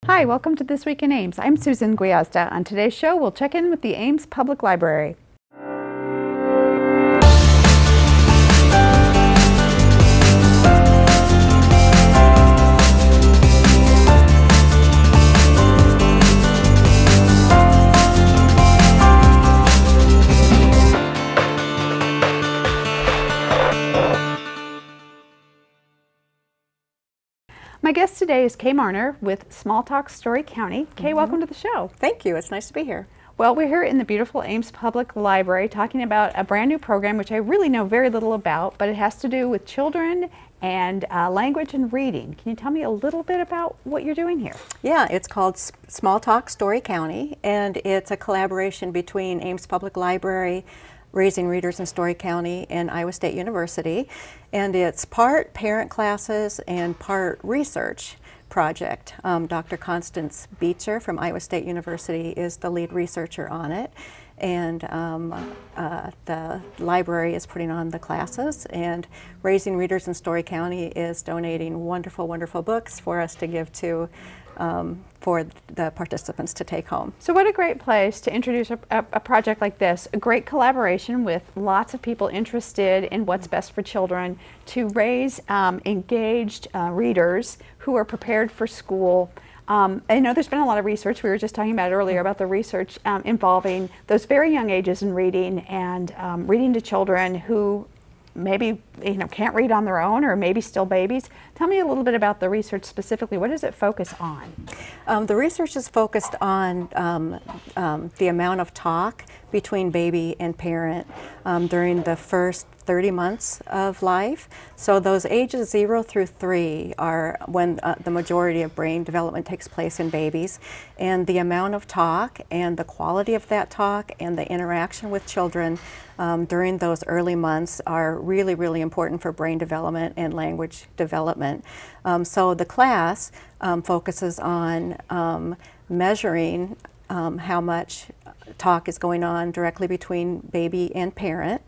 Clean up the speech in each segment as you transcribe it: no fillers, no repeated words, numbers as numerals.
Hi, welcome to This Week in Ames. I'm Susan Guiazda. On today's show, we'll check in with the Ames Public Library. My guest today is Kay Marner with Small Talk Story County. Kay, welcome to the show. Thank you. It's nice to be here. Well, we're here in the beautiful Ames Public Library talking about a brand new program which I really know very little about, but it has to do with children and language and reading. Can you tell me a little bit about what you're doing here? Yeah, it's called Small Talk Story County, and it's a collaboration between Ames Public Library, Raising Readers in Story County, and Iowa State University. And it's part parent classes and part research project. Dr. Constance Beecher from Iowa State University is the lead researcher on it. And the library is putting on the classes, and Raising Readers in Story County is donating wonderful, wonderful books for us to give to for the participants to take home. So what a great place to introduce a project like this, a great collaboration with lots of people interested in what's best for children to raise engaged readers who are prepared for school. I know there's been a lot of research, we were just talking about it earlier, about the research involving those very young ages in reading and reading to children who maybe can't read on their own or maybe still babies. Tell me a little bit about the research specifically. What does it focus on? The research is focused on the amount of talk between baby and parent during the first 30 months of life. So those ages 0 through 3 are when the majority of brain development takes place in babies. And the amount of talk and the quality of that talk and the interaction with children during those early months are really, really important for brain development and language development. So the class focuses on measuring how much talk is going on directly between baby and parent,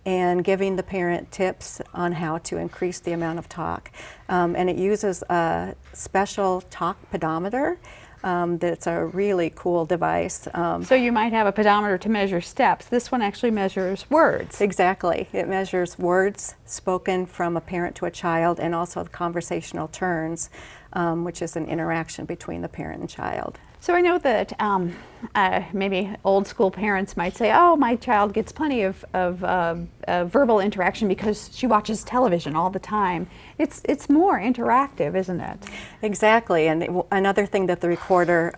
and giving the parent tips on how to increase the amount of talk. And it uses a special talk pedometer that's a really cool device. So you might have a pedometer to measure steps. This one actually measures words. Exactly. It measures words spoken from a parent to a child, and also conversational turns, which is an interaction between the parent and child. So I know that maybe old school parents might say, oh, my child gets plenty of verbal interaction because she watches television all the time. It's more interactive, isn't it? Exactly, and another thing that the recorder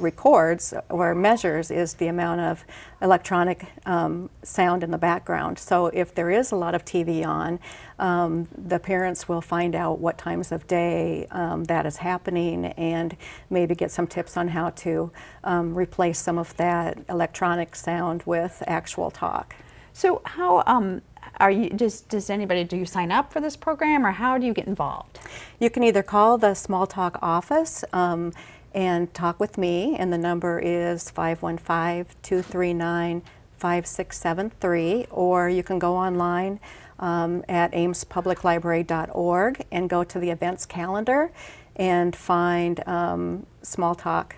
records or measures is the amount of electronic sound in the background. So if there is a lot of TV on, the parents will find out what times of day that is happening, and maybe get some tips on how to replace some of that electronic sound with actual talk. So how do you sign up for this program, or how do you get involved? You can either call the Small Talk office and talk with me, and the number is 515-239-5673, or you can go online at amespubliclibrary.org and go to the events calendar and find Small Talk.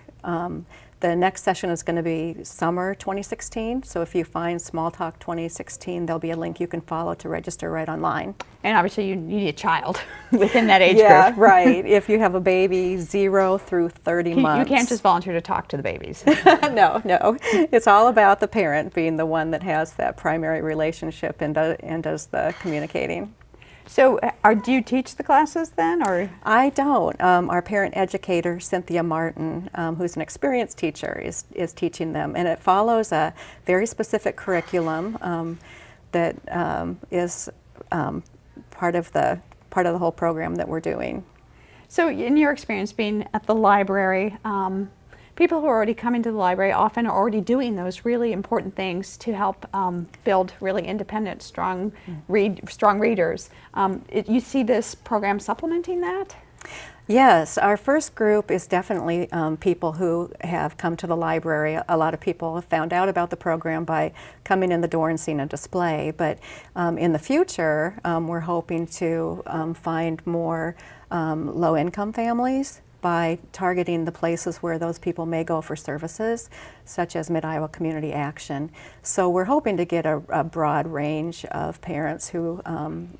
The next session is going to be summer 2016, so if you find Small Talk 2016, there'll be a link you can follow to register right online. And obviously you need a child within that age yeah, group. Right. If you have a baby 0 through 30 months. You can't just volunteer to talk to the babies. No. It's all about the parent being the one that has that primary relationship and does the communicating. So do you teach the classes then, or? I don't. Our parent educator, Cynthia Martin, who's an experienced teacher, is teaching them. And it follows a very specific curriculum that is part of the whole program that we're doing. So in your experience being at the library, people who are already coming to the library often are already doing those really important things to help build really independent, strong readers. You see this program supplementing that? Yes, our first group is definitely people who have come to the library. A lot of people have found out about the program by coming in the door and seeing a display, but in the future we're hoping to find more low-income families by targeting the places where those people may go for services, such as Mid-Iowa Community Action. So we're hoping to get a broad range of parents who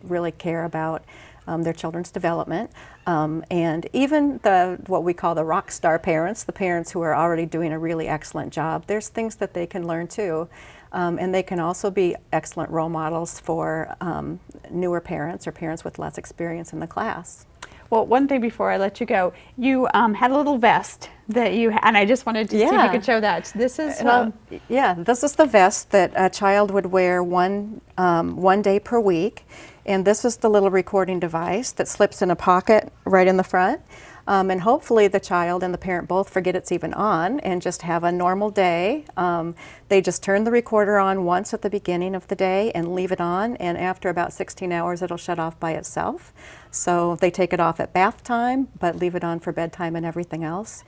really care about their children's development, and even what we call the rock star parents, the parents who are already doing a really excellent job. There's things that they can learn too, and they can also be excellent role models for newer parents or parents with less experience in the class. Well, one thing before I let you go, you had a little vest that you and I just wanted to see if you could show that. This is yeah, this is the vest that a child would wear one day per week, and this is the little recording device that slips in a pocket right in the front. And hopefully the child and the parent both forget it's even on and just have a normal day. They just turn the recorder on once at the beginning of the day and leave it on, and after about 16 hours it'll shut off by itself. So they take it off at bath time, but leave it on for bedtime and everything else.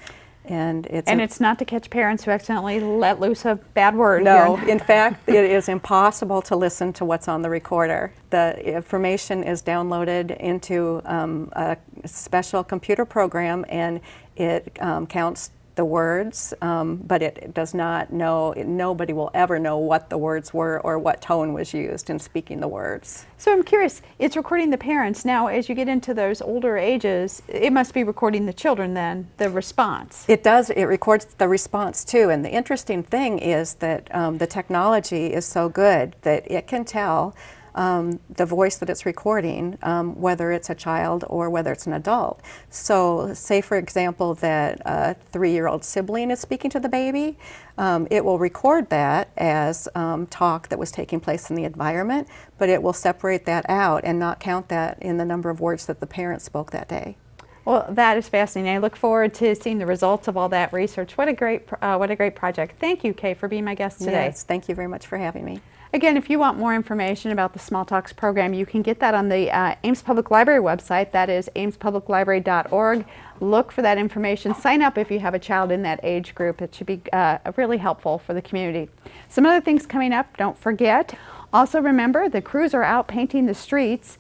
And it's not to catch parents who accidentally let loose a bad word. No, here. in fact, it is impossible to listen to what's on the recorder. The information is downloaded into a special computer program, and it counts the words, but it does not know, nobody will ever know what the words were or what tone was used in speaking the words. So I'm curious, it's recording the parents. Now, as you get into those older ages, it must be recording the children then, the response. It does, it records the response too, and the interesting thing is that the technology is so good that it can tell the voice that it's recording, whether it's a child or whether it's an adult. So say for example that a 3-year-old sibling is speaking to the baby, it will record that as talk that was taking place in the environment, but it will separate that out and not count that in the number of words that the parent spoke that day. Well, that is fascinating. I look forward to seeing the results of all that research. What a great project. Thank you, Kay, for being my guest today. Yes, thank you very much for having me. Again, if you want more information about the Small Talks program, you can get that on the Ames Public Library website. That is amespubliclibrary.org. Look for that information. Sign up if you have a child in that age group. It should be really helpful for the community. Some other things coming up, don't forget. Also remember, the crews are out painting the streets.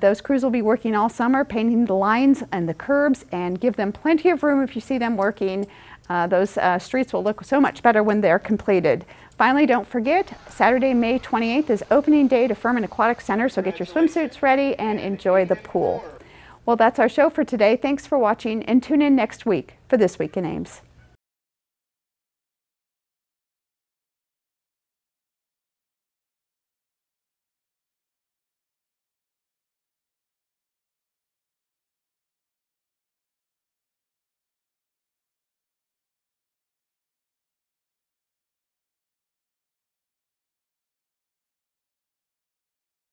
Those crews will be working all summer, painting the lines and the curbs, and give them plenty of room if you see them working. Those streets will look so much better when they're completed. Finally, don't forget, Saturday, May 28th is opening day to Furman Aquatic Center, so get your swimsuits ready and enjoy the pool. Well, that's our show for today. Thanks for watching, and tune in next week for This Week in Ames.